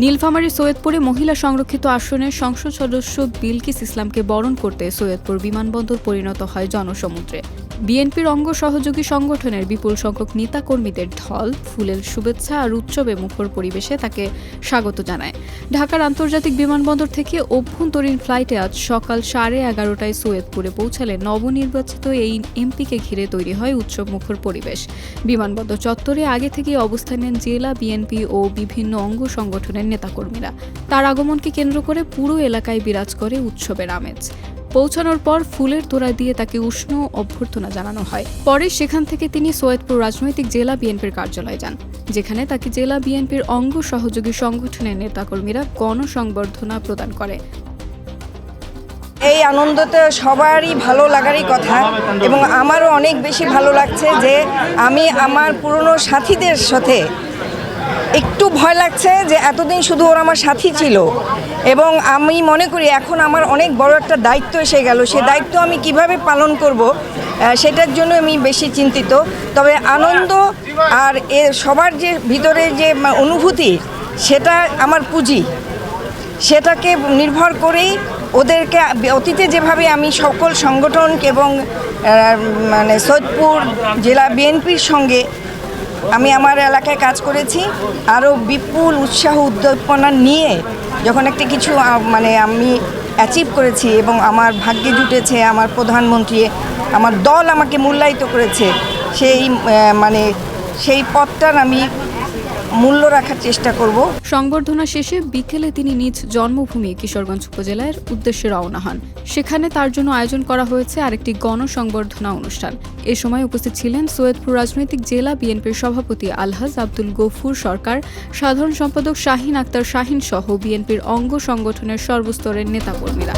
নীলফামারীর সৈয়দপুরে মহিলা সংরক্ষিত আসনের সংসদ সদস্য বিলকিস ইসলামকে বরণ করতে সৈয়দপুর বিমানবন্দর পরিণত হয় জনসমুদ্রে। বিএনপির অঙ্গ সহযোগী সংগঠনের বিপুল সংখ্যক নেতাকর্মীদের ঢল ফুলেল শুভেচ্ছা আর উৎসবে মুখর পরিবেশে তাকে স্বাগত জানায়। ঢাকার আন্তর্জাতিক বিমানবন্দর থেকে অভ্যন্তরীণ ফ্লাইটে আজ সকাল 11:30টায় সৈয়দপুরে পৌঁছালে নবনির্বাচিত এই এমপিকে ঘিরে তৈরি হয় উৎসব মুখর পরিবেশ। বিমানবন্দর চত্বরে আগে থেকেই অবস্থান নেন জেলা বিএনপি ও বিভিন্ন অঙ্গ সংগঠনের নেতাকর্মীরা। তার আগমনকে কেন্দ্র করে পুরো এলাকায় বিরাজ করে উৎসবের আমেজ। পৌঁছানোর পর ফুলের তোড়া দিয়ে তাকে উষ্ণ অভ্যর্থনা জানানো হয়। পরে সেখান থেকে তিনি সৈয়দপুর রাজনৈতিক জেলা বিএনপির কার্যালয়ে যান, যেখানে তাকে জেলা বিএনপির অঙ্গ সহযোগী সংগঠনের নেতাকর্মীরা গণসংবর্ধনা প্রদান করে। এই আনন্দতে সবারই ভালো লাগারই কথা এবং আমারও অনেক বেশি ভালো লাগছে যে আমি আমার পুরনো সাথীদের সাথে একটু ভয় লাগছে যে এতদিন শুধু ওরা আমার সাথী ছিল এবং আমি মনে করি এখন আমার অনেক বড় একটা দায়িত্ব এসে গেল। সেই দায়িত্ব আমি কিভাবে পালন করব সেটার জন্য আমি বেশি চিন্তিত। তবে আনন্দ আর সবার যে ভিতরে যে অনুভূতি সেটা আমার পুঁজি, সেটাকে নির্ভর করেই ওদেরকে অতীতে যেভাবে আমি সকল সংগঠন এবং সৈয়দপুর জেলা বিএনপির সঙ্গে আমি আমার এলাকায় কাজ করেছি, আরও বিপুল উৎসাহ উদ্দীপনা নিয়ে যখন একটা কিছু আমি অ্যাচিভ করেছি এবং আমার ভাগ্যে জুটেছে, আমার প্রধানমন্ত্রী আমার দল আমাকে মূল্যায়িত করেছে, সেই পথটার আমি মূল্য রাখার চেষ্টা করব। সংবর্ধনা শেষে বিকেলে তিনি নিজ জন্মভূমি কিশোরগঞ্জ উপজেলার উদ্দেশ্যে রওনা হন। সেখানে তার জন্য আয়োজন করা হয়েছে আরেকটি গণসংবর্ধনা অনুষ্ঠান। এ সময় উপস্থিত ছিলেন সৈয়দপুর রাজনৈতিক জেলা বিএনপির সভাপতি আলহাজ আব্দুল গফুর সরকার, সাধারণ সম্পাদক শাহিন আক্তার শাহিন সহ বিএনপির অঙ্গ সংগঠনের সর্বস্তরের নেতাকর্মীরা।